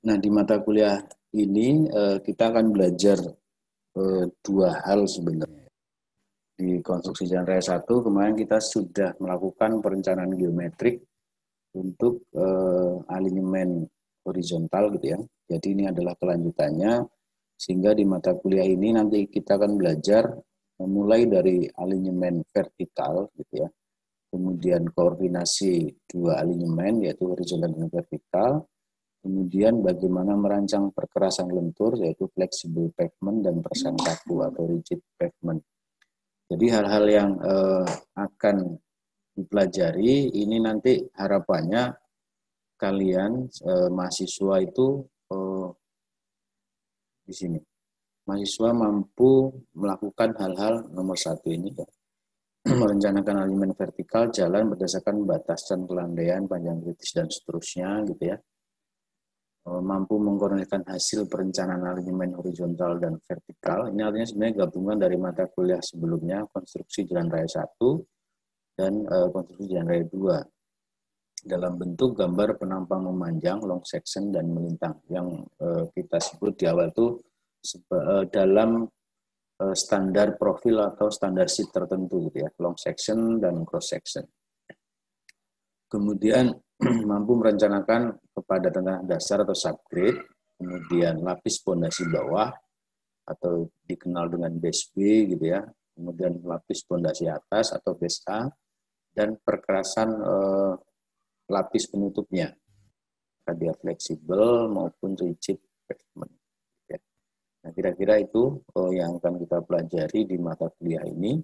Nah, di mata kuliah ini kita akan belajar dua hal sebenarnya. Di konstruksi jalan raya 1 kemarin kita sudah melakukan perencanaan geometrik untuk alignment horizontal gitu ya. Jadi ini adalah kelanjutannya, sehingga di mata kuliah ini nanti kita akan belajar mulai dari alignment vertikal gitu ya, kemudian koordinasi dua alignment yaitu horizontal dan vertikal, kemudian bagaimana merancang perkerasan lentur yaitu flexible pavement dan persan kaku atau rigid pavement. Jadi hal-hal yang akan dipelajari ini nanti harapannya kalian mahasiswa itu di sini mahasiswa mampu melakukan hal-hal nomor satu ini ya. Merencanakan alignment vertikal jalan berdasarkan batasan pelandaian, panjang kritis dan seterusnya gitu ya. Mampu mengkoordinasikan hasil perencanaan alignment horizontal dan vertikal. Ini artinya sebenarnya gabungan dari mata kuliah sebelumnya, konstruksi jalan raya 1 dan konstruksi jalan raya 2 dalam bentuk gambar penampang memanjang, long section dan melintang yang kita sebut di awal itu dalam standar profil atau standar sheet tertentu gitu ya, long section dan cross section. Kemudian mampu merencanakan kepadatan tanah dasar atau subgrade, kemudian lapis pondasi bawah atau dikenal dengan base B gitu ya, kemudian lapis pondasi atas atau base A, dan perkerasan lapis penutupnya, dia fleksibel maupun rigid pavement. Nah, kira-kira itu yang akan kita pelajari di mata kuliah ini.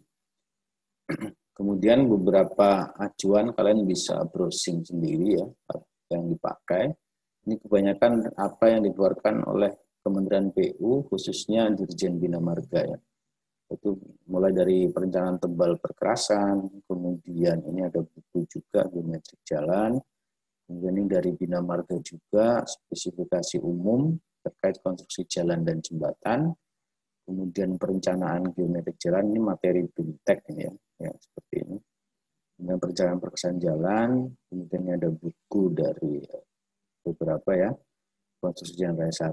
Kemudian beberapa acuan kalian bisa browsing sendiri ya, yang dipakai. Ini kebanyakan apa yang dikeluarkan oleh Kementerian PU, khususnya Dirjen Bina Marga ya. Itu mulai dari perencanaan tebal perkerasan, kemudian ini ada buku juga geometrik jalan, kemudian ini dari Bina Marga juga spesifikasi umum terkait konstruksi jalan dan jembatan, kemudian perencanaan geometrik jalan, ini materi BIMTEK ini ya seperti ini. Kemudian perencanaan perkerasan jalan, kemudian ini ada buku dari beberapa ya, konstruksi jalan raya 1,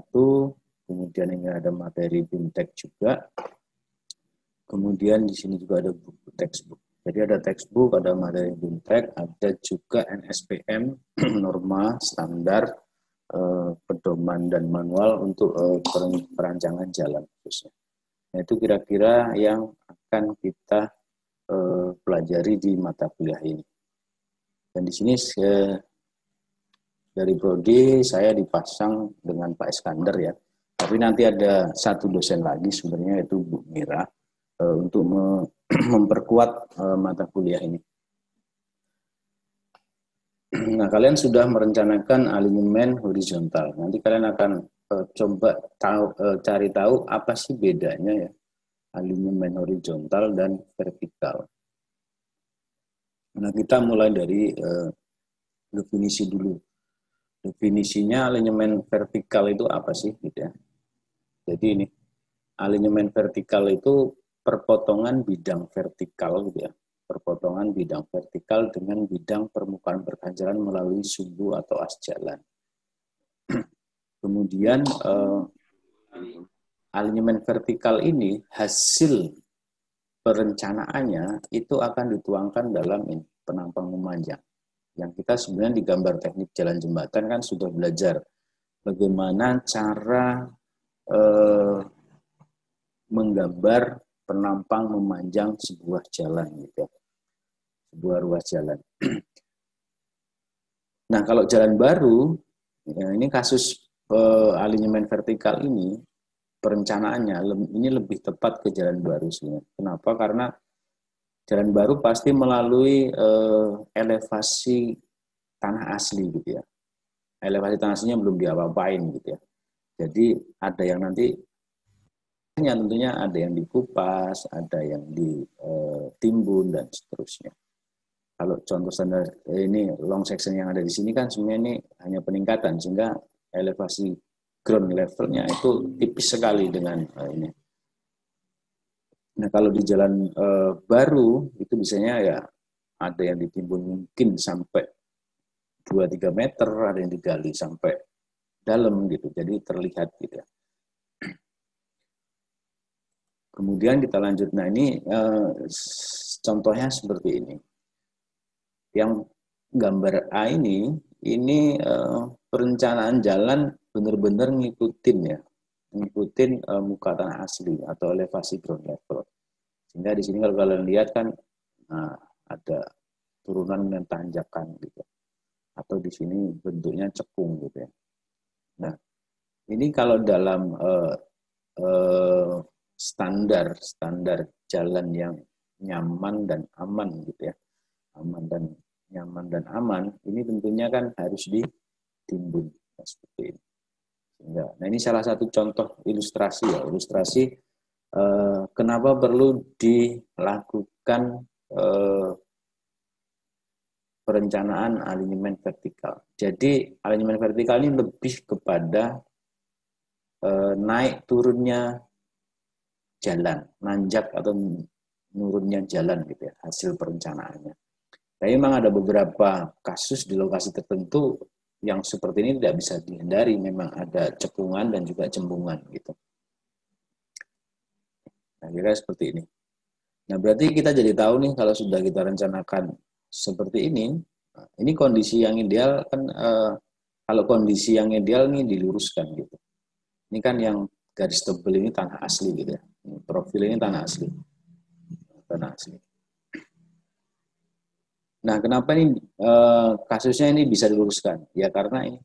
kemudian ini ada materi BIMTEK juga, kemudian di sini juga ada buku textbook. Jadi ada textbook, ada materi BIMTEK, ada juga NSPM, norma standar pedoman dan manual untuk perancangan jalan khususnya. Nah, itu kira-kira yang akan kita pelajari di mata kuliah ini. Dan di sini dari prodi saya dipasang dengan Pak Iskandar ya. Tapi nanti ada satu dosen lagi sebenarnya yaitu Bu Mira untuk memperkuat mata kuliah ini. Nah, kalian sudah merencanakan alignment horizontal. Nanti kalian akan coba cari tahu apa sih bedanya ya alignment horizontal dan vertikal. Nah, kita mulai dari definisi dulu. Definisinya alignment vertikal itu apa sih gitu ya. Jadi ini alignment vertikal itu perpotongan bidang vertikal gitu ya. Perpotongan bidang vertikal dengan bidang permukaan berganjalan melalui sumbu atau as jalan. Kemudian alignment vertikal ini hasil perencanaannya itu akan dituangkan dalam penampang memanjang. Yang kita sebenarnya di gambar teknik jalan jembatan kan sudah belajar bagaimana cara menggambar penampang memanjang sebuah jalan gitu ya. Sebuah ruas jalan. Nah, kalau jalan baru, ya ini kasus alignment vertikal ini, perencanaannya ini lebih tepat ke jalan baru sebenarnya. Kenapa? Karena jalan baru pasti melalui elevasi tanah asli gitu ya. Elevasi tanah aslinya belum diapa-apain gitu ya. Jadi ada yang nanti tentunya ada yang dikupas, ada yang ditimbun dan seterusnya. Kalau contoh standar ini long section yang ada di sini kan sebenarnya ini hanya peningkatan sehingga elevasi ground levelnya itu tipis sekali dengan ini. Nah, kalau di jalan baru itu biasanya ya ada yang ditimbun mungkin sampai 2-3 meter, ada yang digali sampai dalam gitu, jadi terlihat gitu ya. Kemudian kita lanjut, nah ini contohnya seperti ini. Yang gambar A ini perencanaan jalan benar-benar ngikutin ya, ngikutin muka tanah asli atau elevasi ground level. Sehingga di sini kalau kalian lihat kan, nah, ada turunan dan tanjakan gitu. Atau di sini bentuknya cekung gitu ya. Nah, ini kalau dalam standar jalan yang nyaman dan aman gitu ya, aman dan nyaman dan aman, ini tentunya kan harus ditimbun seperti ini. Nah, ini salah satu contoh ilustrasi ya, ilustrasi kenapa perlu dilakukan perencanaan alignment vertikal. Jadi alignment vertikal ini lebih kepada naik turunnya jalan, nanjak atau nurunnya jalan gitu ya, hasil perencanaannya. Tapi memang ada beberapa kasus di lokasi tertentu yang seperti ini tidak bisa dihindari, memang ada cekungan dan juga cembungan gitu. Nah, kira seperti ini. Nah, berarti kita jadi tahu nih kalau sudah kita rencanakan seperti ini kondisi yang ideal kan, kalau kondisi yang ideal nih diluruskan gitu. Ini kan yang garis tebal ini tanah asli gitu ya. Profil ini tanah asli. Tanah asli. Nah, kenapa ini kasusnya ini bisa diluruskan? Ya karena ini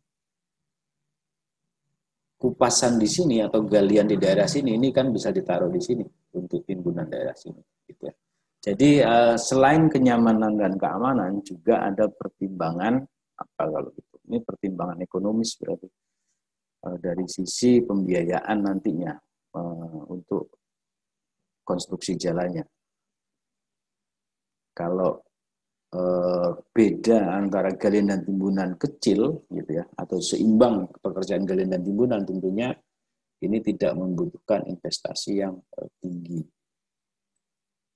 kupasan di sini atau galian di daerah sini ini kan bisa ditaruh di sini untuk timbunan daerah sini gitu ya. Jadi selain kenyamanan dan keamanan juga ada pertimbangan apa kalau gitu. Ini pertimbangan ekonomis berarti dari sisi pembiayaan nantinya untuk konstruksi jalannya. Kalau beda antara galian dan timbunan kecil gitu ya, atau seimbang pekerjaan galian dan timbunan, tentunya ini tidak membutuhkan investasi yang tinggi.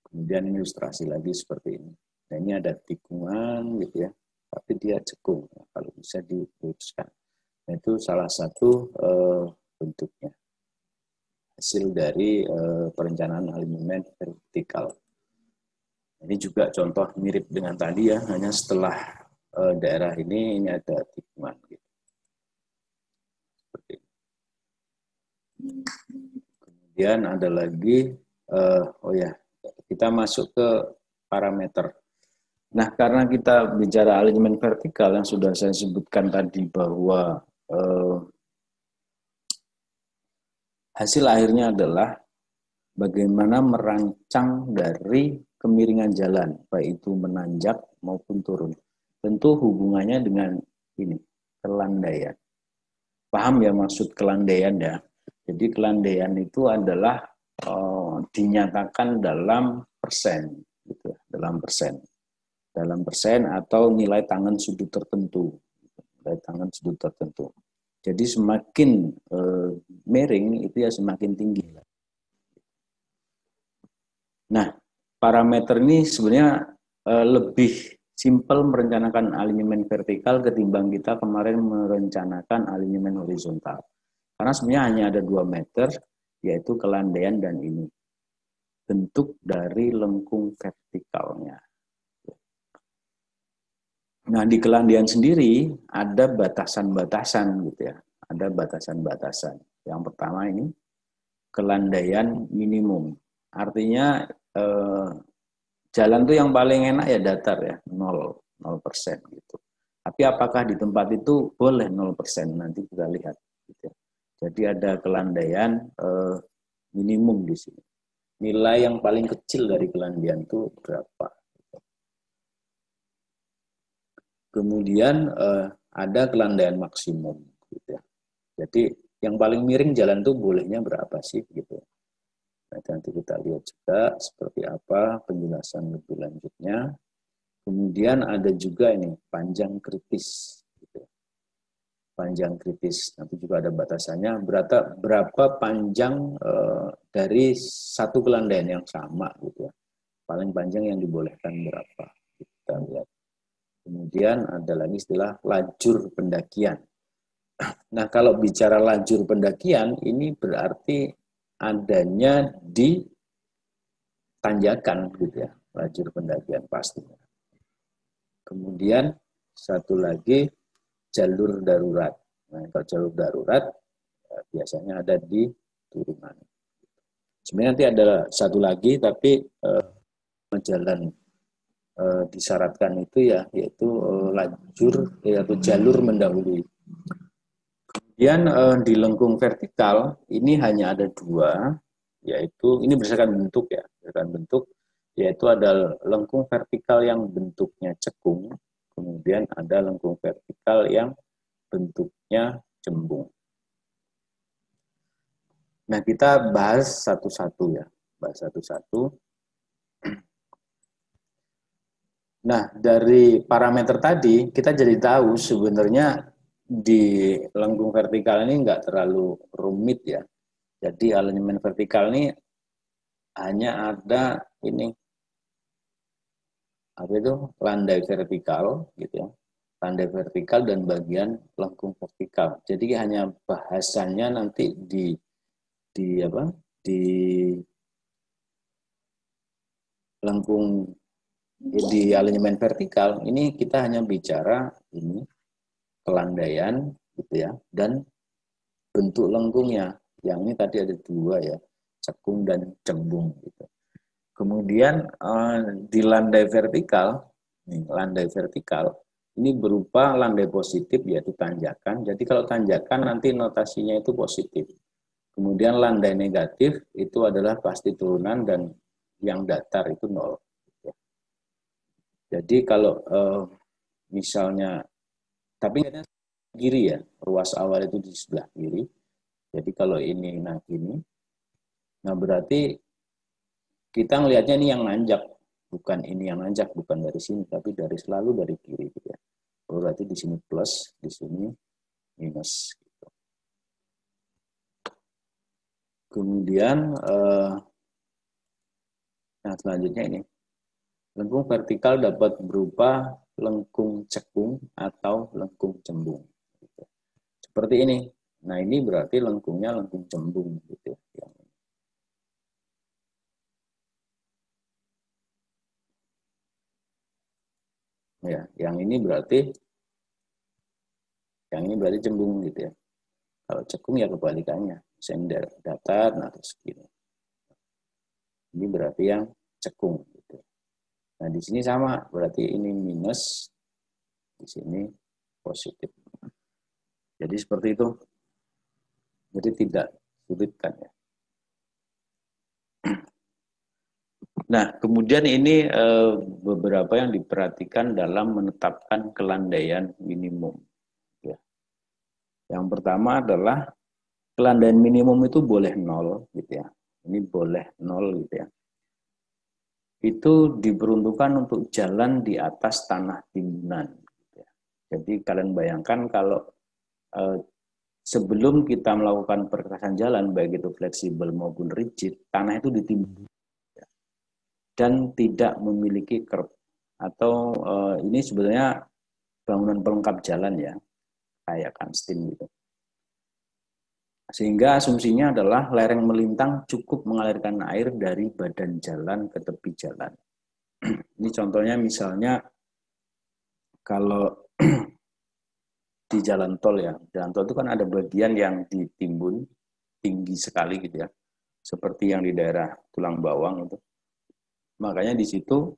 Kemudian ilustrasi lagi seperti ini. Nah, ini ada tikungan gitu ya, tapi dia cekung ya, kalau bisa diluruskan. Nah, itu salah satu bentuknya hasil dari perencanaan alignment vertikal. Ini juga contoh mirip dengan tadi ya, hanya setelah daerah ini ada tikungan gitu. Seperti ini. Kemudian ada lagi, oh ya, kita masuk ke parameter. Nah, karena kita bicara alignment vertikal yang sudah saya sebutkan tadi bahwa hasil akhirnya adalah bagaimana merancang dari kemiringan jalan, baik itu menanjak maupun turun. Tentu hubungannya dengan ini, kelandaian. Paham ya maksud kelandaian ya? Jadi kelandaian itu adalah dinyatakan dalam persen, gitu, dalam persen atau nilai tangan sudut tertentu, nilai tangan sudut tertentu. Jadi semakin miring itu ya semakin tinggi. Nah, parameter ini sebenarnya lebih simpel merencanakan alignment vertikal ketimbang kita kemarin merencanakan alignment horizontal. Karena sebenarnya hanya ada 2 meter, yaitu kelandaian dan ini. Bentuk dari lengkung vertikalnya. Nah, di kelandaian sendiri ada batasan-batasan gitu ya. Ada batasan-batasan. Yang pertama ini kelandaian minimum. Artinya jalan tuh yang paling enak ya datar ya, 0% gitu. Tapi apakah di tempat itu boleh 0%? Nanti kita lihat. Gitu. Jadi ada kelandaian minimum di sini. Nilai yang paling kecil dari kelandaian itu berapa? Kemudian ada kelandaian maksimum. Gitu ya. Jadi yang paling miring jalan tuh bolehnya berapa sih? Gitu. Nanti kita lihat juga seperti apa penjelasan lebih lanjutnya. Kemudian ada juga ini panjang kritis. Gitu. Panjang kritis, nanti juga ada batasannya. Berapa panjang dari satu kelandaian yang sama, gitu ya. Paling panjang yang dibolehkan berapa? Kita lihat. Kemudian ada lagi istilah lajur pendakian. Nah, kalau bicara lajur pendakian, ini berarti adanya di tanjakan, gitu ya, lajur pendakian pastinya. Kemudian satu lagi jalur darurat. Nah, kalau jalur darurat biasanya ada di turunan. Sebenarnya nanti ada satu lagi, tapi jalan disyaratkan itu ya, yaitu lajur yaitu jalur mendahului. Kemudian di lengkung vertikal ini hanya ada dua, yaitu ini berdasarkan bentuk ya, berdasarkan bentuk, yaitu ada lengkung vertikal yang bentuknya cekung, kemudian ada lengkung vertikal yang bentuknya cembung. Nah, kita bahas satu-satu ya, bahas satu-satu. Nah, dari parameter tadi kita jadi tahu sebenarnya di lengkung vertikal ini nggak terlalu rumit ya. Jadi alignment vertikal ini hanya ada ini apa itu landai vertikal gitu ya, landai vertikal dan bagian lengkung vertikal. Jadi hanya bahasannya nanti di apa di lengkung di alignment vertikal ini kita hanya bicara ini kelandaian gitu ya dan bentuk lengkungnya. Yang ini tadi ada dua ya, cekung dan cembung gitu. Kemudian di landai vertikal, landai vertikal ini berupa landai positif yaitu tanjakan. Jadi kalau tanjakan nanti notasinya itu positif. Kemudian landai negatif itu adalah pasti turunan dan yang datar itu nol. Jadi kalau misalnya, tapi kiri ya, ruas awal itu di sebelah kiri. Jadi kalau ini nah ini, nah berarti kita ngelihatnya ini yang nanjak, bukan ini yang nanjak, bukan dari sini, tapi dari selalu dari kiri gitu ya. Berarti di sini plus, di sini minus. Gitu. Kemudian, nah selanjutnya ini, lengkung vertikal dapat berupa lengkung cekung atau lengkung cembung. Gitu. Seperti ini. Nah ini berarti lengkungnya lengkung cembung gitu ya. Ya, yang ini berarti cembung gitu ya. Kalau cekung ya kebalikannya, sender datar, nah terus gini. Ini berarti yang cekung. Gitu. Nah di sini sama, berarti ini minus, di sini positif. Jadi seperti itu. Jadi tidak sulit kan ya. Nah kemudian ini beberapa yang diperhatikan dalam menetapkan kelandaian minimum. Ya. Yang pertama adalah kelandaian minimum itu boleh nol, gitu ya. Ini boleh nol, gitu ya. Itu diperuntukkan untuk jalan di atas tanah timbunan. Jadi kalian bayangkan kalau sebelum kita melakukan perkerasan jalan, baik itu fleksibel maupun rigid, tanah itu ditimbun dan tidak memiliki kerb. Atau ini sebenarnya bangunan pelengkap jalan ya, kayak kansten gitu. Sehingga asumsinya adalah lereng melintang cukup mengalirkan air dari badan jalan ke tepi jalan. Ini contohnya misalnya kalau di jalan tol ya, jalan tol itu kan ada bagian yang ditimbun tinggi sekali gitu ya, seperti yang di daerah Tulang Bawang itu. Makanya di situ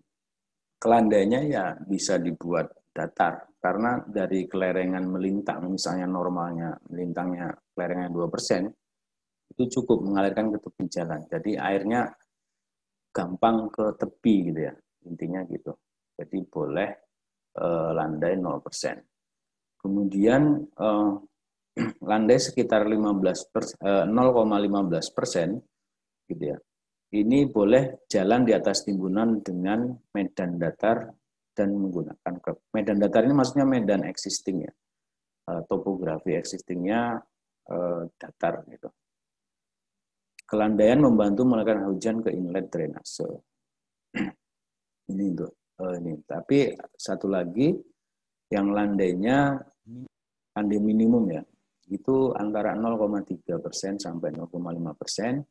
kelandainya ya bisa dibuat datar karena dari kelerengan melintang, misalnya normalnya melintangnya kelerengan 2%, itu cukup mengalirkan ke tepi jalan. Jadi airnya gampang ke tepi gitu ya, intinya gitu. Jadi boleh landai 0%. Kemudian landai sekitar 0,15% gitu ya. Ini boleh jalan di atas timbunan dengan medan datar dan menggunakan kerb. Medan datar ini maksudnya medan existing ya. Topografi existingnya datar gitu. Kelandaian membantu mengalirkan hujan ke inlet drainase. Ini untuk ini. Tapi satu lagi yang landainya landai minimum ya. itu antara 0,3% sampai 0,5%.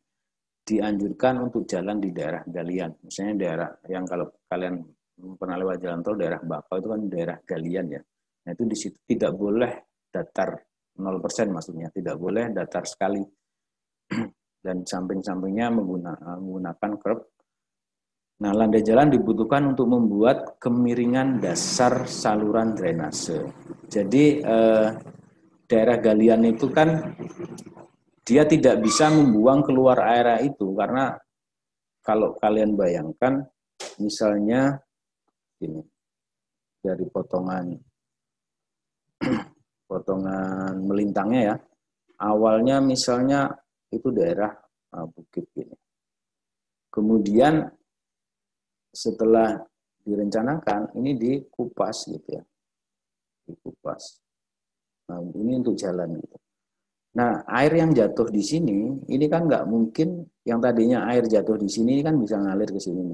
Dianjurkan untuk jalan di daerah galian. Misalnya daerah yang kalau kalian pernah lewat jalan tol daerah Bakau itu kan daerah galian ya. Nah itu di situ tidak boleh datar 0% maksudnya, tidak boleh datar sekali. Dan samping-sampingnya menggunakan curb. Nah, landai jalan dibutuhkan untuk membuat kemiringan dasar saluran drainase. Jadi daerah galian itu kan dia tidak bisa membuang keluar area itu karena kalau kalian bayangkan misalnya ini dari potongan melintangnya ya, awalnya misalnya itu daerah bukit ini. Kemudian setelah direncanakan ini dikupas gitu ya, dikupas. Nah, ini untuk jalan gitu. Nah, air yang jatuh di sini, ini kan nggak mungkin yang tadinya air jatuh di sini kan bisa ngalir ke sini.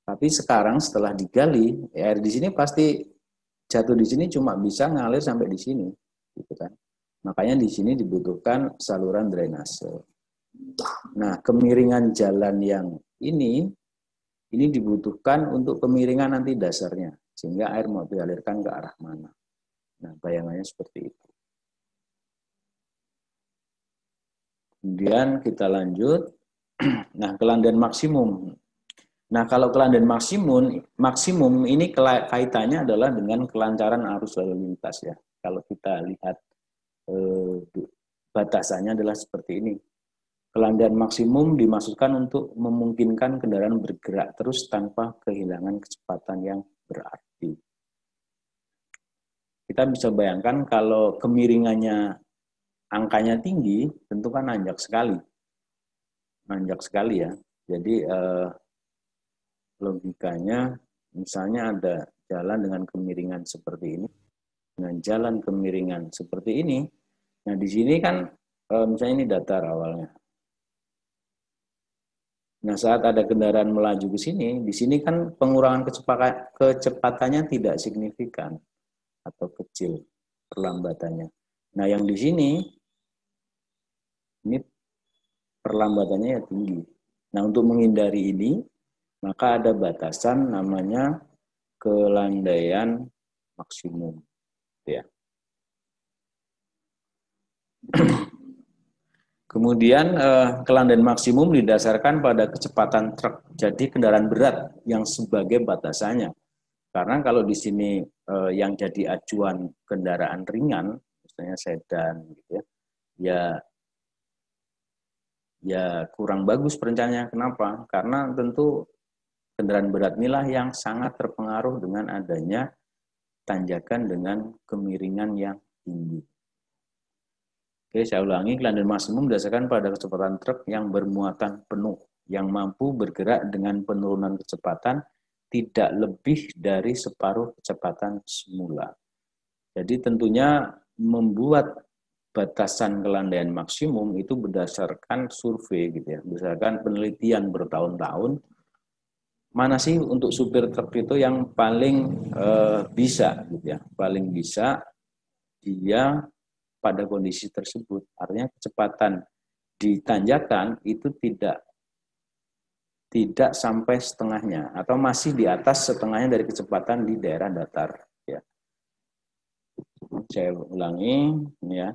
Tapi sekarang setelah digali, air di sini pasti jatuh di sini cuma bisa ngalir sampai di sini, gitu kan. Makanya di sini dibutuhkan saluran drainase. Nah, kemiringan jalan yang ini dibutuhkan untuk kemiringan nanti dasarnya, sehingga air mau dialirkan ke arah mana. Nah, bayangannya seperti itu. Kemudian kita lanjut. Nah, kelandaian maksimum. Nah, kalau kelandaian maksimum ini kaitannya adalah dengan kelancaran arus lalu lintas ya. Kalau kita lihat batasannya adalah seperti ini. Kelandaian maksimum dimaksudkan untuk memungkinkan kendaraan bergerak terus tanpa kehilangan kecepatan yang berarti. Kita bisa bayangkan kalau kemiringannya angkanya tinggi, tentu kan nanjak sekali. Nanjak sekali ya. Jadi logikanya misalnya ada jalan dengan kemiringan seperti ini, dengan jalan kemiringan seperti ini. Nah di sini kan misalnya ini datar awalnya. Nah saat ada kendaraan melaju ke sini, di sini kan pengurangan kecepatannya tidak signifikan atau kecil perlambatannya. Nah yang di sini ini perlambatannya ya tinggi. Nah untuk menghindari ini, maka ada batasan namanya kelandaian maksimum. Ya. Kemudian kelandaian maksimum didasarkan pada kecepatan truk. Jadi kendaraan berat yang sebagai batasannya. Karena kalau di sini yang jadi acuan kendaraan ringan, misalnya sedan, gitu ya kurang bagus perencanaannya. Kenapa? Karena tentu kendaraan berat inilah yang sangat terpengaruh dengan adanya tanjakan dengan kemiringan yang tinggi. Oke, saya ulangi, kelandaian maksimum berdasarkan pada kecepatan truk yang bermuatan penuh, yang mampu bergerak dengan penurunan kecepatan tidak lebih dari separuh kecepatan semula. Jadi tentunya membuat batasan kelandaian maksimum itu berdasarkan survei gitu ya, berdasarkan penelitian bertahun-tahun. Mana sih untuk supir truk itu yang paling bisa gitu ya, paling bisa dia pada kondisi tersebut. Artinya kecepatan di tanjakan itu tidak sampai setengahnya atau masih di atas setengahnya dari kecepatan di daerah datar ya. Saya ulangi ya.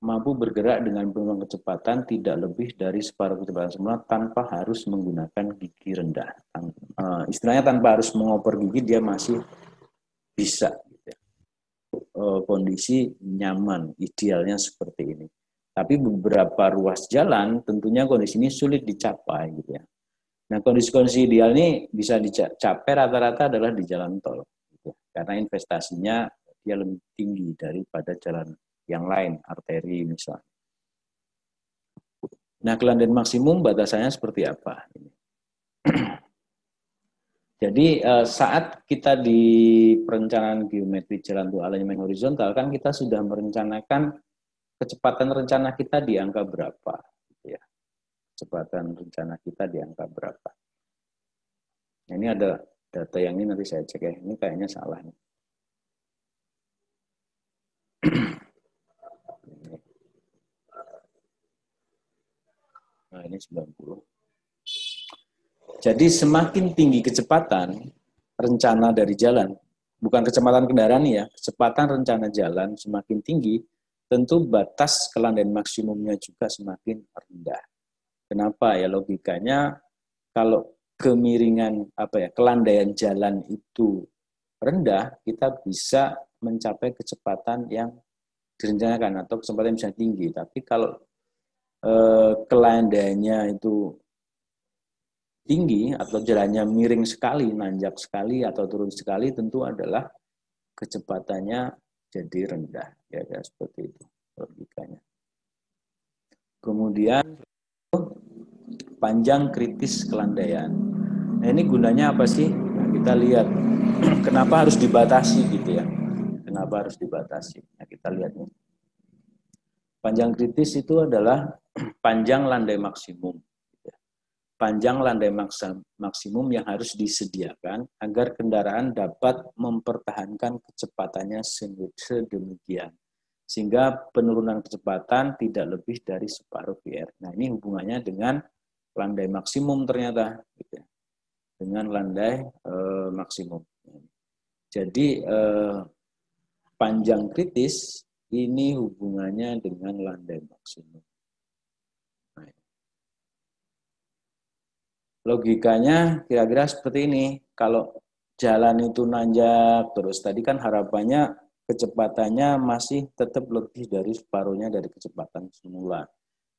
Mampu bergerak dengan penurunan kecepatan tidak lebih dari separuh kecepatan semula tanpa harus menggunakan gigi rendah. Istilahnya tanpa harus mengoper gigi dia masih bisa. Kondisi nyaman, idealnya seperti ini. Tapi beberapa ruas jalan tentunya kondisi ini sulit dicapai gitu ya. Nah kondisi-kondisi ideal ini bisa dicapai rata-rata adalah di jalan tol, gitu. Karena investasinya dia lebih tinggi daripada jalan yang lain, arteri misalnya. Nah kelandaian maksimum batasannya seperti apa? Jadi saat kita di perencanaan geometri jalan untuk alignment horizontal kan kita sudah merencanakan kecepatan rencana kita di angka berapa, gitu ya. Kecepatan rencana kita di angka berapa. Nah, ini ada data yang ini nanti saya cek ya. Ini kayaknya salah nih. ini 90. Jadi semakin tinggi kecepatan rencana dari jalan, bukan kecepatan kendaraan ya, kecepatan rencana jalan semakin tinggi, tentu batas kelandaian maksimumnya juga semakin rendah. Kenapa ya? Logikanya kalau kemiringan kelandaian jalan itu rendah, kita bisa mencapai kecepatan yang direncanakan atau kecepatan yang bisa tinggi. Tapi kalau kelandaiannya itu tinggi atau jalannya miring sekali, nanjak sekali atau turun sekali, tentu adalah kecepatannya jadi rendah. Ya, seperti itu logikanya. Kemudian panjang kritis kelandaian. Nah, ini gunanya apa sih? Nah, kita lihat kenapa harus dibatasi gitu ya. Kenapa harus dibatasi? Nah, kita lihat nih. Panjang kritis itu adalah panjang landai maksimum. Panjang landai maksimum yang harus disediakan agar kendaraan dapat mempertahankan kecepatannya sedemikian. Sehingga penurunan kecepatan tidak lebih dari separuh VR. Nah, ini hubungannya dengan landai maksimum ternyata. Dengan landai maksimum. Jadi, panjang kritis ini hubungannya dengan landai maksimum. Logikanya kira-kira seperti ini. Kalau jalan itu nanjak terus, tadi kan harapannya kecepatannya masih tetap lebih dari separuhnya dari kecepatan semula.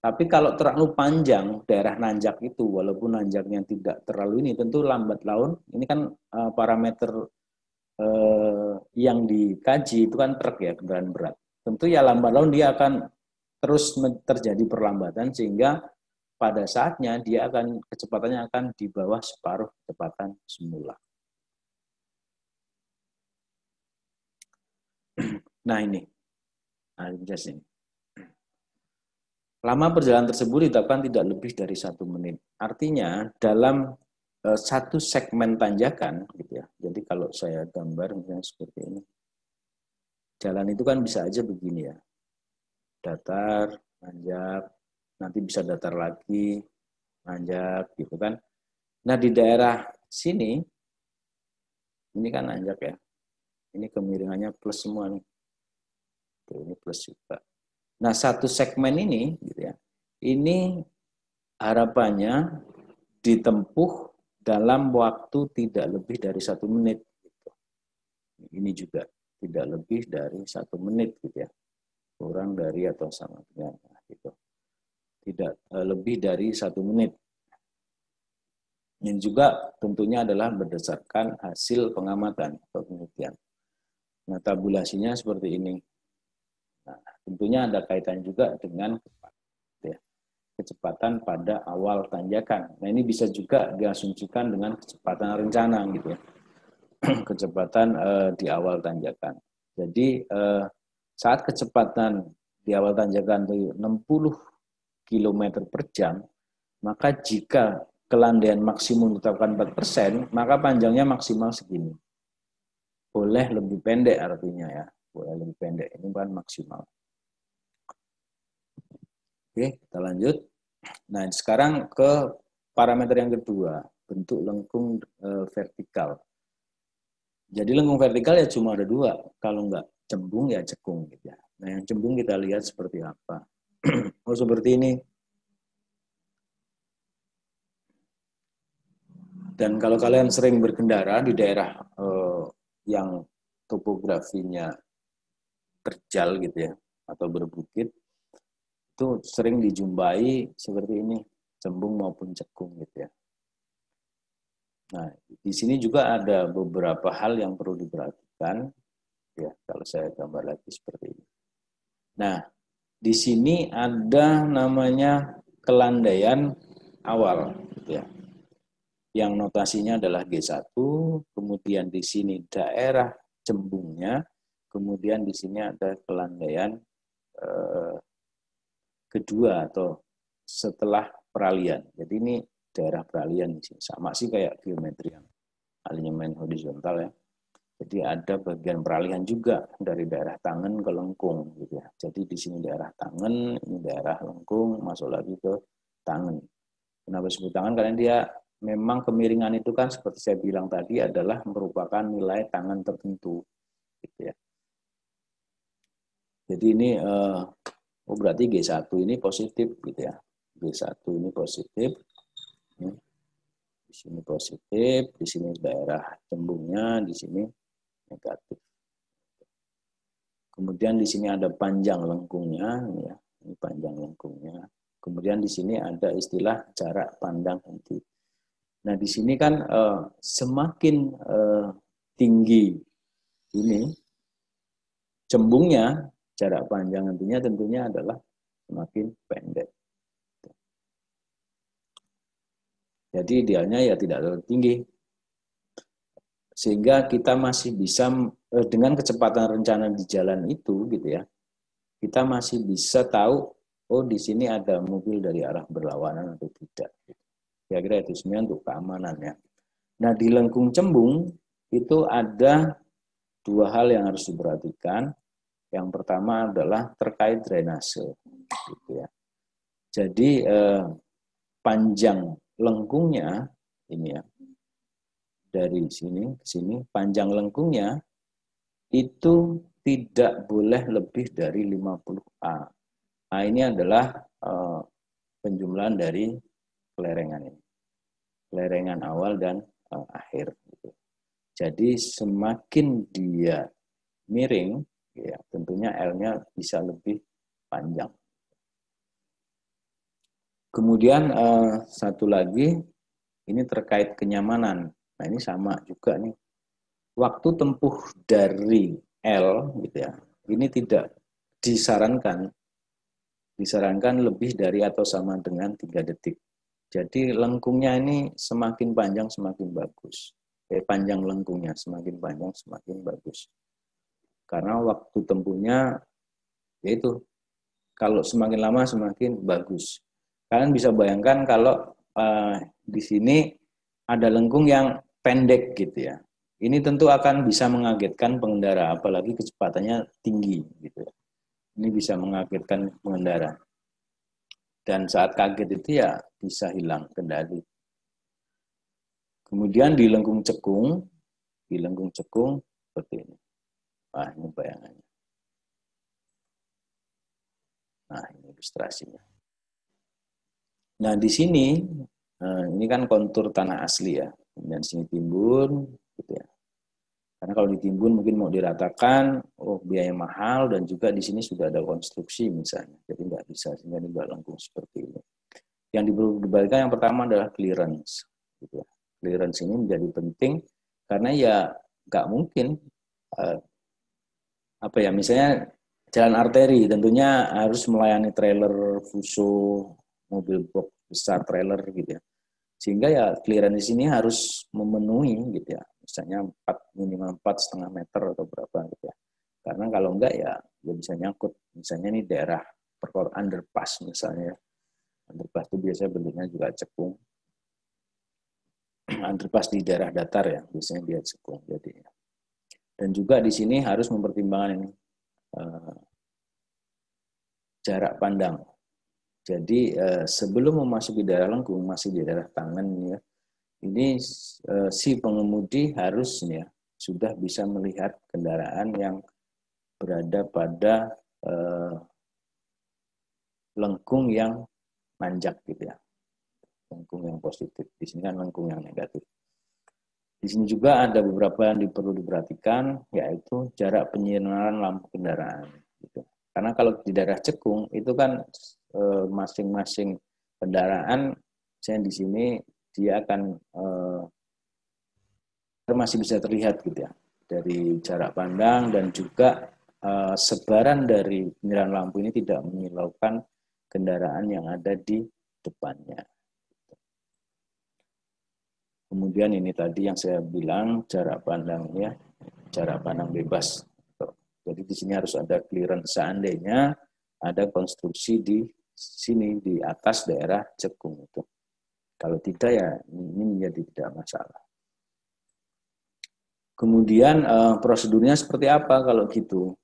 Tapi kalau terlalu panjang daerah nanjak itu, walaupun nanjaknya tidak terlalu ini, tentu lambat laun, ini kan parameter yang dikaji itu kan truk ya, kendaraan berat. Tentu ya lambat laun dia akan terus terjadi perlambatan sehingga pada saatnya dia akan kecepatannya akan di bawah separuh kecepatan semula. Nah ini, ini. Lama perjalanan tersebut ditetapkan tidak lebih dari 1 menit. Artinya dalam satu segmen tanjakan, gitu ya. Jadi kalau saya gambar misalnya seperti ini, jalan itu kan bisa aja begini ya, datar, nanjak, nanti bisa datar lagi, nanjak gitu kan. Nah di daerah sini, ini kan nanjak ya, ini kemiringannya plus semua nih, tuh, ini plus juga. Nah satu segmen ini, gitu ya, ini harapannya ditempuh dalam waktu tidak lebih dari 1 menit. Gitu. Ini juga tidak lebih dari 1 menit, gitu ya, kurang dari atau sama dengan, gitu. Tidak lebih dari 1 menit. Yang juga tentunya adalah berdasarkan hasil pengamatan atau penelitian. Nah, tabulasinya seperti ini. Nah, tentunya ada kaitan juga dengan kecepatan pada awal tanjakan. Nah, ini bisa juga diasumsikan dengan kecepatan rencana gitu ya. Kecepatan di awal tanjakan. Jadi saat kecepatan di awal tanjakan itu 60 km per jam, maka jika kelandaian maksimum ditetapkan 4%, maka panjangnya maksimal segini. Boleh lebih pendek artinya ya, boleh lebih pendek. Ini kan maksimal. Oke, kita lanjut. Nah, sekarang ke parameter yang kedua, bentuk lengkung vertikal. Jadi lengkung vertikal ya cuma ada 2, kalau nggak cembung ya cekung. Gitu ya. Nah, yang cembung kita lihat seperti apa. Oh, seperti ini. Dan kalau kalian sering berkendara di daerah yang topografinya terjal gitu ya, atau berbukit, itu sering dijumpai seperti ini, cembung maupun cekung gitu ya. Nah, di sini juga ada beberapa hal yang perlu diperhatikan, ya, kalau saya gambar lagi seperti ini. Nah, di sini ada namanya kelandaian awal, gitu ya. Yang notasinya adalah G1, kemudian di sini daerah cembungnya, kemudian di sini ada kelandaian kedua atau setelah peralihan. Jadi ini daerah peralihan di sini. Sama sih kayak geometri yang alinyemen horizontal ya. Jadi ada bagian peralihan juga dari daerah tangan ke lengkung gitu ya. Jadi di sini daerah tangan, ini daerah lengkung, masuk lagi ke tangan. Kenapa disebut tangan? Karena dia memang kemiringan itu kan seperti saya bilang tadi adalah merupakan nilai tangan tertentu, gitu ya. Jadi ini berarti G1 ini positif, gitu ya. G1 ini positif. Di sini positif, di sini daerah cembungnya, di sini negatif. Kemudian di sini ada panjang lengkungnya, ya, ini panjang lengkungnya. Kemudian di sini ada istilah jarak pandang henti. Nah di sini kan semakin tinggi ini cembungnya, jarak panjang hentinya tentunya adalah semakin pendek. Jadi idealnya ya tidak terlalu tinggi. Sehingga kita masih bisa dengan kecepatan rencana di jalan itu gitu ya. Kita masih bisa tahu oh di sini ada mobil dari arah berlawanan atau tidak. Kira-kira itu sebenarnya untuk keamanan ya. Nah di lengkung cembung itu ada dua hal yang harus diperhatikan. Yang pertama adalah terkait drainase, gitu ya. Jadi panjang lengkungnya ini ya, dari sini ke sini, panjang lengkungnya itu tidak boleh lebih dari 50A. Nah ini adalah penjumlahan dari kelerengan ini, kelerengan awal dan akhir. Gitu. Jadi semakin dia miring, ya, tentunya L-nya bisa lebih panjang. Kemudian satu lagi, ini terkait kenyamanan. Nah ini sama juga nih. Waktu tempuh dari L, gitu ya, ini tidak disarankan lebih dari atau sama dengan 3 detik. Jadi lengkungnya ini semakin panjang semakin bagus. Panjang lengkungnya semakin panjang semakin bagus. Karena waktu tempuhnya yaitu kalau semakin lama semakin bagus. Kalian bisa bayangkan kalau di sini ada lengkung yang pendek gitu ya. Ini tentu akan bisa mengagetkan pengendara, apalagi kecepatannya tinggi gitu ya. Ini bisa mengagetkan pengendara. Dan saat kaget itu ya bisa hilang kendali. Kemudian di lengkung cekung seperti ini. Nah, ini bayangannya. Nah, ini ilustrasinya. Nah, di sini ini kan kontur tanah asli ya. Dan sini timbun gitu ya. Karena kalau ditimbun mungkin mau diratakan, oh biaya mahal dan juga di sini sudah ada konstruksi misalnya. Jadi nggak bisa sehingga ini nggak lengkung seperti ini. Yang diperlukan yang pertama adalah clearance. Gitu ya. Clearance ini menjadi penting karena ya nggak mungkin apa ya misalnya jalan arteri tentunya harus melayani trailer fuso, mobil box besar trailer gitu ya. Sehingga ya clearance di sini harus memenuhi gitu ya. Misalnya minimal 4,5 meter atau berapa gitu ya. Karena kalau enggak ya bisa nyangkut. Misalnya ini daerah underpass misalnya. Underpass itu biasanya bentuknya juga cekung. Underpass di daerah datar ya, biasanya dia cekung. Jadi dan juga di sini harus mempertimbangkan ini jarak pandang. Jadi sebelum memasuki daerah lengkung, masih di daerah tangan ya, ini si pengemudi harusnya sudah bisa melihat kendaraan yang berada pada lengkung yang nanjak gitu ya, lengkung yang positif. Di sini kan lengkung yang negatif. Di sini juga ada beberapa yang perlu diperhatikan, yaitu jarak penyinaran lampu kendaraan. Gitu. Karena kalau di daerah cekung itu kan masing-masing kendaraan, misalnya di sini dia akan masih bisa terlihat gitu ya dari jarak pandang dan juga sebaran dari penyinaran lampu ini tidak menyilaukan kendaraan yang ada di depannya. Kemudian ini tadi yang saya bilang jarak pandangnya, jarak pandang bebas. Jadi di sini harus ada clearance seandainya ada konstruksi di sini di atas daerah cekung itu. Kalau tidak ya ini menjadi tidak masalah. Kemudian prosedurnya seperti apa kalau gitu?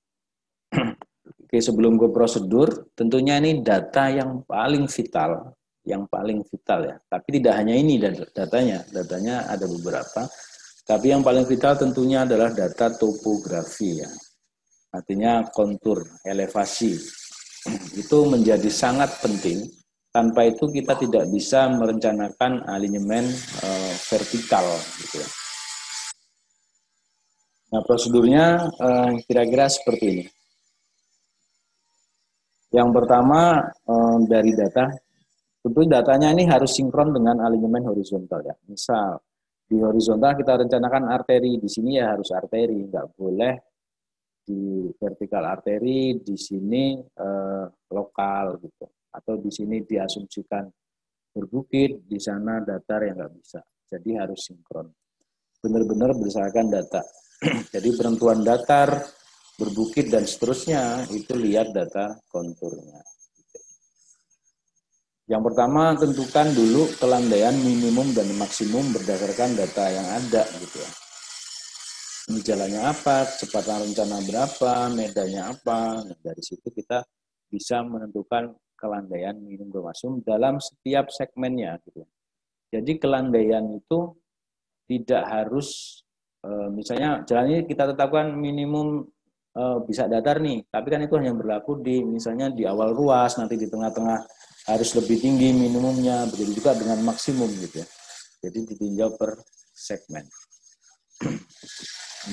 Oke, sebelum ke prosedur, tentunya ini data yang paling vital yang paling vital ya. Tapi tidak hanya ini datanya ada beberapa. Tapi yang paling vital tentunya adalah data topografi ya. Artinya kontur, elevasi. Itu menjadi sangat penting. Tanpa itu kita tidak bisa merencanakan alignment vertikal gitu ya. Nah, prosedurnya kira-kira seperti ini. Yang pertama dari data, tentu datanya ini harus sinkron dengan alignment horizontal ya. Misal di horizontal kita rencanakan arteri, di sini ya harus arteri, nggak boleh di vertikal arteri, di sini lokal gitu. Atau di sini diasumsikan berbukit, di sana datar yang nggak bisa. Jadi harus sinkron. Benar-benar berdasarkan data. Jadi penentuan datar, berbukit dan seterusnya itu lihat data konturnya. Yang pertama tentukan dulu kelandaian minimum dan maksimum berdasarkan data yang ada gitu ya. Ini jalannya apa, kecepatan rencana berapa, medannya apa. Nah, dari situ kita bisa menentukan kelandaian minimum dan maksimum dalam setiap segmennya gitu. Jadi kelandaian itu tidak harus misalnya jalan ini kita tetapkan minimum bisa datar nih, tapi kan itu hanya berlaku di misalnya di awal ruas, nanti di tengah-tengah harus lebih tinggi minimumnya, begitu juga dengan maksimum gitu ya. Jadi ditinjau per segmen.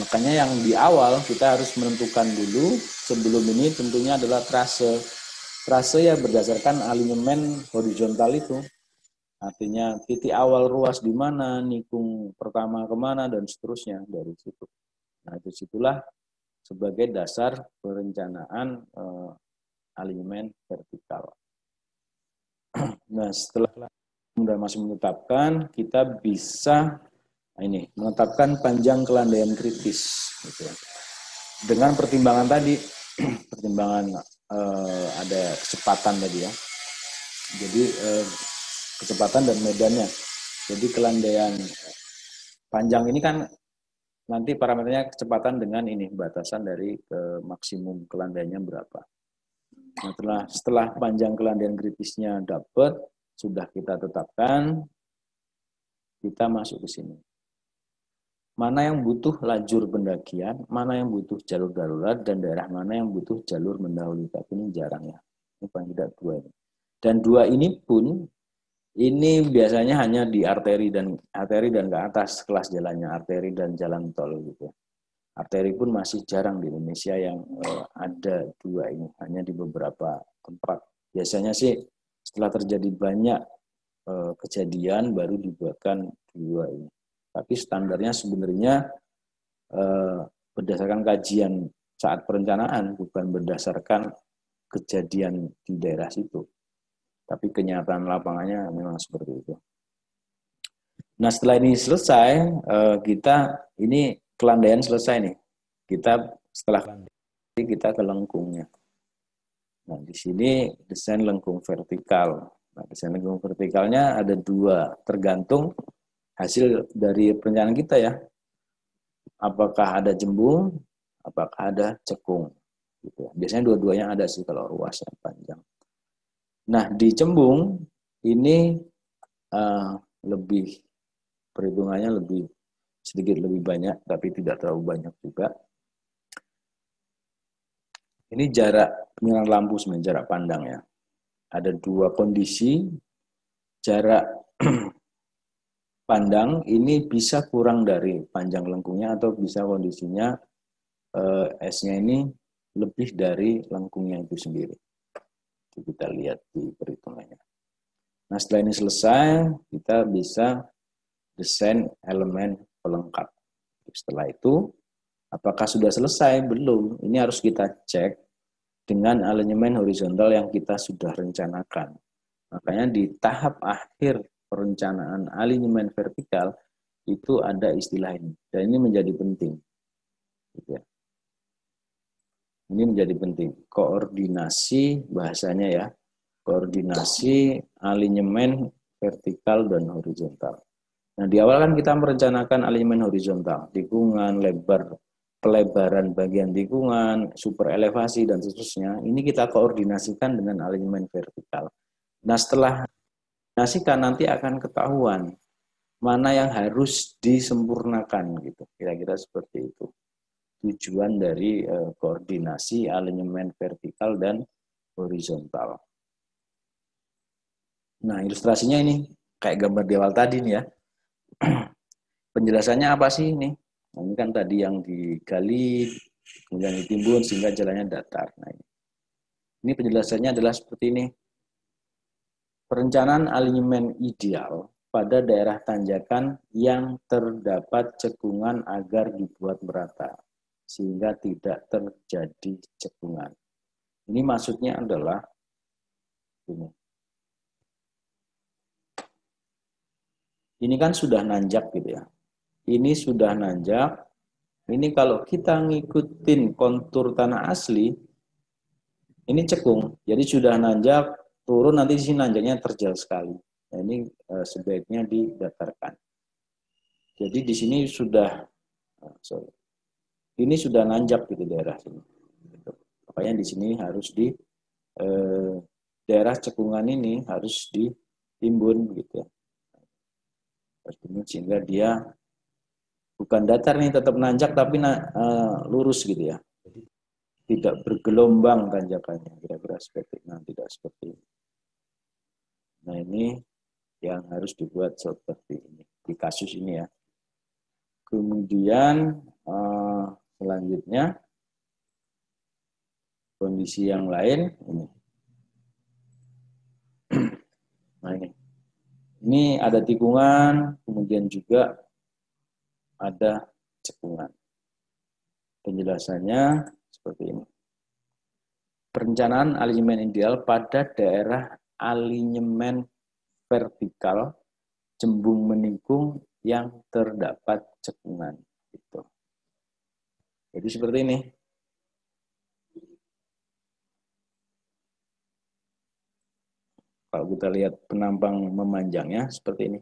Makanya yang di awal kita harus menentukan dulu, sebelum ini tentunya adalah trase. Trase ya berdasarkan alignment horizontal itu. Artinya titik awal ruas di mana, nikung pertama kemana, dan seterusnya dari situ. Nah, itu situlah sebagai dasar perencanaan alignment vertikal. Nah, setelah sudah masih menetapkan, kita bisa ini menetapkan panjang kelandaian kritis. Gitu ya. Dengan pertimbangan tadi, pertimbangan ada kecepatan tadi ya. Jadi kecepatan dan medannya. Jadi kelandaian panjang ini kan nanti parameternya kecepatan dengan ini batasan dari maksimum kelandaiannya berapa. Nah, setelah panjang kelandaian kritisnya dapat, sudah kita tetapkan, kita masuk ke sini. Mana yang butuh lajur pendakian, mana yang butuh jalur darurat, dan daerah mana yang butuh jalur mendahului. Tapi ini jarang ya. Ini paling tidak dua ini. Dan dua ini pun ini biasanya hanya di arteri dan ke atas kelas jalannya, arteri dan jalan tol gitu. Arteri pun masih jarang di Indonesia yang ada dua ini, hanya di beberapa tempat. Biasanya sih setelah terjadi banyak kejadian baru dibuatkan dua ini. Tapi standarnya sebenarnya berdasarkan kajian saat perencanaan, bukan berdasarkan kejadian di daerah situ. Tapi kenyataan lapangannya memang seperti itu. Nah, setelah ini selesai, kita ini kelandaian selesai nih. Kita setelah kita ke lengkungnya. Nah, di sini desain lengkung vertikal. Nah, desain lengkung vertikalnya ada dua, tergantung hasil dari perencanaan kita ya. Apakah ada jembung, apakah ada cekung. Gitu. Biasanya dua-duanya ada sih kalau ruas yang panjang. Nah, di cembung ini lebih perhitungannya sedikit lebih banyak, tapi tidak terlalu banyak juga. Ini jarak penyerahan lampu sebenarnya, jarak pandang ya. Ada dua kondisi, jarak pandang ini bisa kurang dari panjang lengkungnya atau bisa kondisinya S-nya ini lebih dari lengkungnya itu sendiri. Kita lihat di perhitungannya. Nah, setelah ini selesai, kita bisa desain elemen pelengkap. Setelah itu, apakah sudah selesai? Belum. Ini harus kita cek dengan alignment horizontal yang kita sudah rencanakan. Makanya di tahap akhir perencanaan alignment vertikal itu ada istilah ini. Dan ini menjadi penting. Ini menjadi penting. Koordinasi bahasanya ya. Koordinasi alignment vertikal dan horizontal. Nah, di awal kan kita merencanakan alignment horizontal, tikungan, pelebaran bagian tikungan, super elevasi, dan seterusnya. Ini kita koordinasikan dengan alignment vertikal. Nah, setelah Nasikan nanti akan ketahuan mana yang harus disempurnakan gitu. Kira-kira seperti itu. Tujuan dari koordinasi alignment vertikal dan horizontal. Nah, ilustrasinya ini kayak gambar di awal tadi nih ya. Penjelasannya apa sih ini? Nah, ini kan tadi yang digali, kemudian ditimbun sehingga jalannya datar. Nah, ini penjelasannya adalah seperti ini. Perencanaan alignment ideal pada daerah tanjakan yang terdapat cekungan agar dibuat merata, sehingga tidak terjadi cekungan. Ini maksudnya adalah ini. Ini kan sudah nanjak gitu ya. Ini sudah nanjak. Ini kalau kita ngikutin kontur tanah asli, ini cekung. Jadi sudah nanjak, turun nanti di sini nanjaknya terjal sekali. Nah, ini sebaiknya didatarkan. Jadi di sini sudah, ini sudah nanjak gitu daerah sini. Makanya di sini harus di daerah cekungan ini harus ditimbun gitu ya. Sehingga dia bukan datar nih, tetap nanjak tapi lurus gitu ya. Tidak bergelombang tanjakannya, kira-kira seperti itu. Nah, tidak seperti ini. Nah, ini yang harus dibuat seperti ini di kasus ini ya. Kemudian selanjutnya kondisi yang lain ini. Nah, ini ada tikungan, kemudian juga ada cekungan. Penjelasannya seperti ini. Perencanaan alignment ideal pada daerah alignment vertikal cembung menikung yang terdapat cekungan. Gitu. Jadi seperti ini. Kalau kita lihat penampang memanjangnya seperti ini.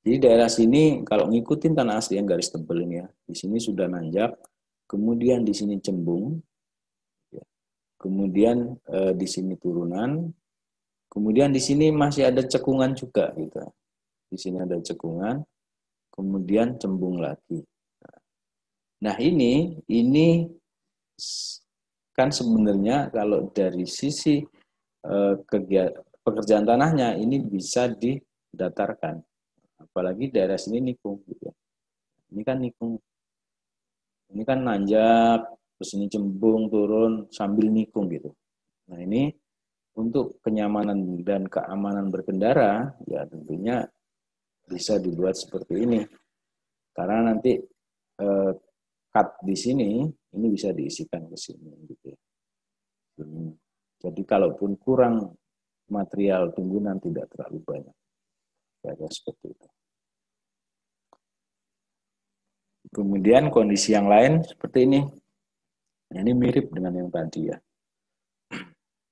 Jadi daerah sini kalau ngikutin tanah asli yang garis tebal ini ya, di sini sudah nanjak, kemudian di sini cembung, ya. Kemudian di sini turunan, kemudian di sini masih ada cekungan juga gitu. Di sini ada cekungan, kemudian cembung lagi. Nah ini kan sebenarnya kalau dari sisi pekerjaan tanahnya ini bisa didatarkan. Apalagi daerah sini nikung gitu ya. Ini kan nikung. Ini kan nanjak, terus ini cembung turun sambil nikung gitu. Nah, ini untuk kenyamanan dan keamanan berkendara ya tentunya bisa dibuat seperti ini. Karena nanti cut di sini ini bisa diisikan ke sini gitu ya. Jadi kalaupun kurang material timbunan tidak terlalu banyak. Kayak seperti itu. Kemudian kondisi yang lain seperti ini. Nah, ini mirip dengan yang tadi ya.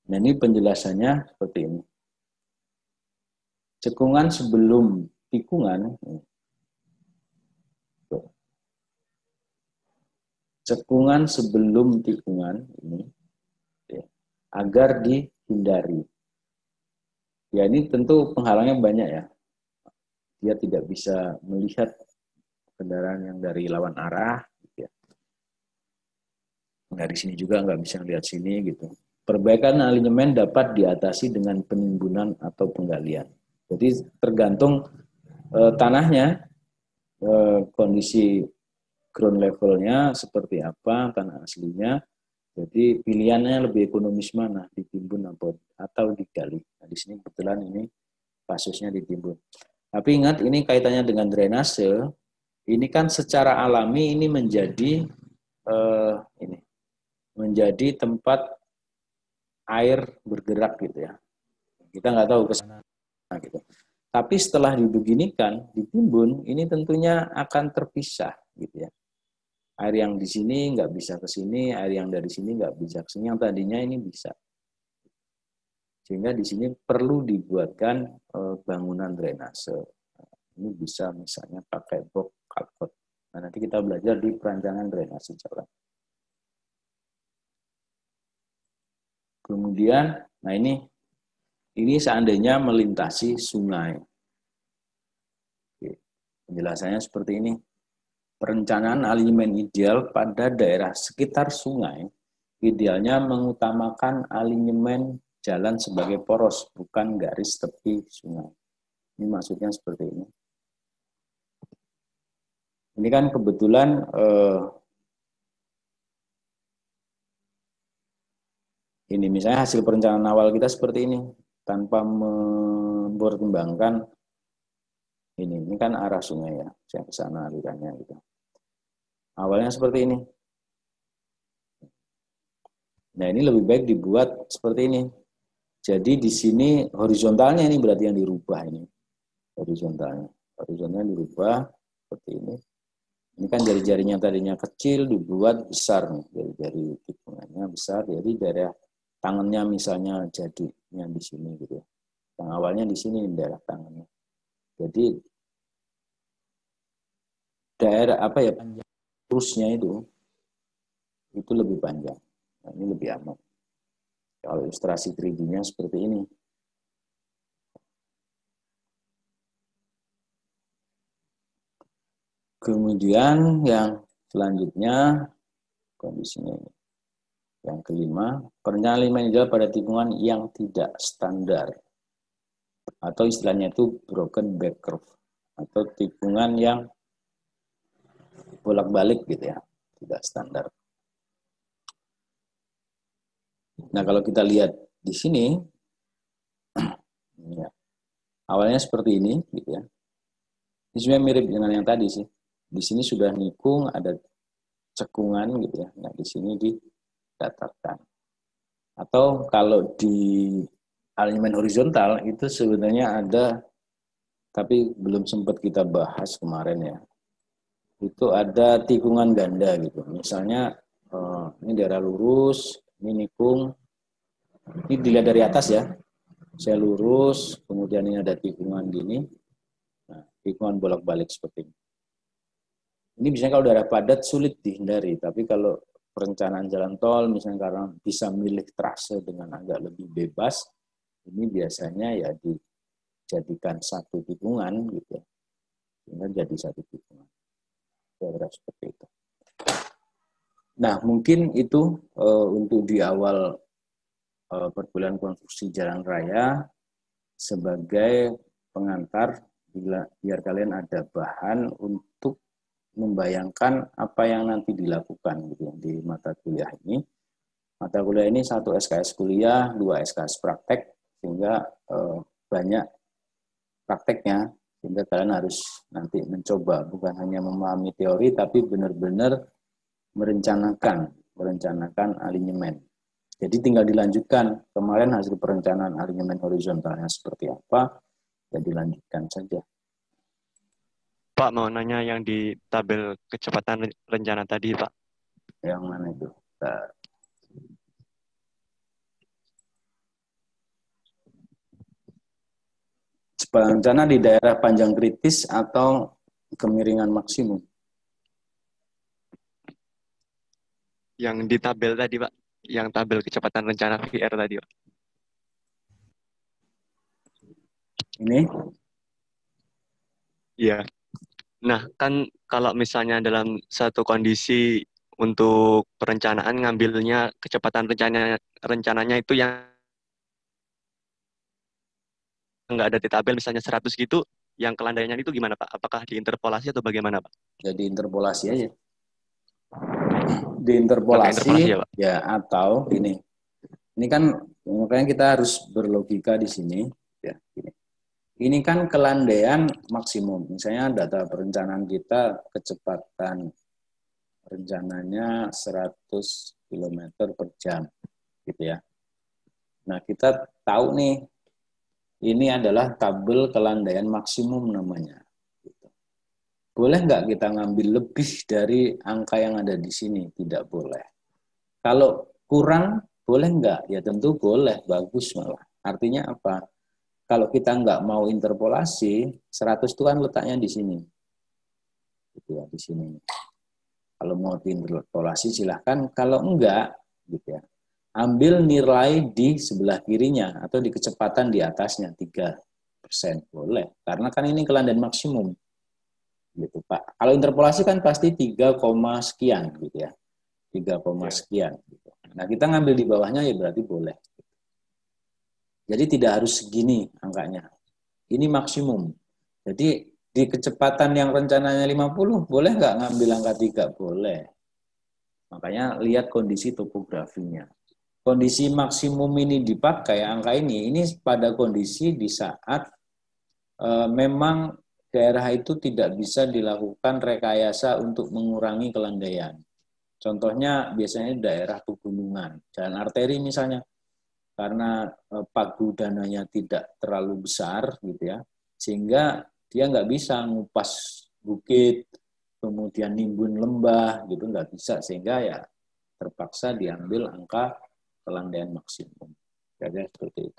Nah, ini penjelasannya seperti ini. Cekungan sebelum tikungan. Cekungan sebelum tikungan ini ya, agar dihindari. Ya, ini tentu penghalangnya banyak ya. Dia tidak bisa melihat kendaraan yang dari lawan arah gitu ya. Dari sini juga nggak bisa lihat sini gitu. Perbaikan alignment dapat diatasi dengan penimbunan atau penggalian. Jadi tergantung tanahnya, kondisi ground levelnya seperti apa, tanah aslinya. Jadi pilihannya lebih ekonomis mana, ditimbun atau digali. Nah, di sini kebetulan ini kasusnya ditimbun. Tapi ingat ini kaitannya dengan drainase. Ini kan secara alami ini menjadi tempat air bergerak gitu ya. Kita nggak tahu ke sana gitu. Tapi setelah dibeginikan, ditimbun, ini tentunya akan terpisah gitu ya. Air yang di sini nggak bisa ke sini, air yang dari sini nggak bisa ke sini, yang tadinya ini bisa. Sehingga di sini perlu dibuatkan bangunan drainase. Ini bisa misalnya pakai box culvert. Nah, nanti kita belajar di perancangan drainase jalan. Kemudian, nah ini Ini seandainya melintasi sungai. Oke. Penjelasannya seperti ini. Perencanaan alignment ideal pada daerah sekitar sungai idealnya mengutamakan alignment jalan sebagai poros, bukan garis tepi sungai. Ini maksudnya seperti ini. Ini kan kebetulan ini misalnya hasil perencanaan awal kita seperti ini, tanpa mempertimbangkan ini kan arah sungai ya, saya ke sana alirannya gitu. Awalnya seperti ini. Nah, ini lebih baik dibuat seperti ini. Jadi di sini horizontalnya ini berarti yang dirubah ini. Horizontalnya. Horizontalnya dirubah seperti ini. Ini kan jari-jarinya tadinya kecil dibuat besar nih. Jari-jari tikungannya besar. Jadi daerah tangannya misalnya jadinya di sini gitu ya. Yang awalnya di sini daerah tangannya. Jadi daerah apa ya panjang terusnya itu lebih panjang. Nah, ini lebih aman. Kalau ilustrasi 3D-nya seperti ini. Kemudian yang selanjutnya kondisinya ini. Yang kelima, perencanaan alignment ideal pada tikungan yang tidak standar. Atau istilahnya itu broken back curve. Atau tikungan yang bolak-balik gitu ya. Tidak standar. Nah, kalau kita lihat di sini, ya, awalnya seperti ini gitu ya. Ini sebenarnya mirip dengan yang tadi sih. Di sini sudah nikung, ada cekungan gitu ya. Nah, di sini didatarkan. Atau kalau di alignment horizontal itu sebenarnya ada, tapi belum sempat kita bahas kemarin ya. Itu ada tikungan ganda gitu. Misalnya ini daerah lurus, ini nikung. Ini dilihat dari atas ya. Saya lurus, kemudian ini ada tikungan gini. Nah, tikungan bolak-balik seperti ini. Ini biasanya kalau daerah padat sulit dihindari, tapi kalau perencanaan jalan tol misalnya karena bisa milih trase dengan agak lebih bebas, ini biasanya ya dijadikan satu tikungan gitu, sehingga jadi satu tikungan. Kira-kira seperti itu. Nah, mungkin itu untuk di awal perkuliahan konstruksi jalan raya sebagai pengantar biar kalian ada bahan untuk membayangkan apa yang nanti dilakukan gitu di mata kuliah ini. Mata kuliah ini 1 SKS kuliah, 2 SKS praktek, sehingga banyak prakteknya, sehingga kalian harus nanti mencoba, bukan hanya memahami teori, tapi benar-benar merencanakan alignment. Jadi tinggal dilanjutkan, kemarin hasil perencanaan alignment horizontalnya seperti apa, ya dilanjutkan saja. Pak, mau nanya yang di tabel kecepatan rencana tadi, Pak. Yang mana itu? Rencana di daerah panjang kritis atau kemiringan maksimum? Yang di tabel tadi, Pak. Yang tabel kecepatan rencana VR tadi, Pak. Ini? Iya. Nah, kan kalau misalnya dalam satu kondisi untuk perencanaan ngambilnya kecepatan rencananya itu yang nggak ada di tabel misalnya 100 gitu, yang kelandaiannya itu gimana, Pak? Apakah diinterpolasi atau bagaimana, Pak? Jadi interpolasi aja. Pakai Diinterpolasi interpolasi ya, Pak? ya, atau ini. Ini kan makanya kita harus berlogika di sini ya, gini. Ini kan kelandaian maksimum. Misalnya data perencanaan kita kecepatan rencananya 100 km per jam gitu ya. Nah, kita tahu nih ini adalah tabel kelandaian maksimum namanya. Boleh nggak kita ngambil lebih dari angka yang ada di sini? Tidak boleh. Kalau kurang, boleh nggak? Ya tentu boleh, bagus malah. Artinya apa? Kalau kita nggak mau interpolasi, 100 itu kan letaknya di sini. Gitu ya, di sini. Kalau mau interpolasi silahkan, kalau enggak, gitu ya. ambil nilai di sebelah kirinya atau di kecepatan di atasnya 3%, boleh. Karena kan ini kelandaian maksimum. Gitu, Pak. Kalau interpolasi kan pasti 3, sekian gitu ya. 3, sekian gitu. Nah, kita ngambil di bawahnya ya berarti boleh. Jadi tidak harus segini angkanya. Ini maksimum. Jadi di kecepatan yang rencananya 50, boleh nggak ngambil angka 3? Boleh. Makanya lihat kondisi topografinya. Kondisi maksimum ini dipakai, angka ini pada kondisi di saat memang daerah itu tidak bisa dilakukan rekayasa untuk mengurangi kelandaian. Contohnya biasanya daerah pegunungan, jalan arteri misalnya, karena pagudananya tidak terlalu besar gitu ya, sehingga dia nggak bisa ngupas bukit, kemudian nimbun lembah gitu, nggak bisa, sehingga ya terpaksa diambil angka kelandaian maksimum. Jadi seperti itu.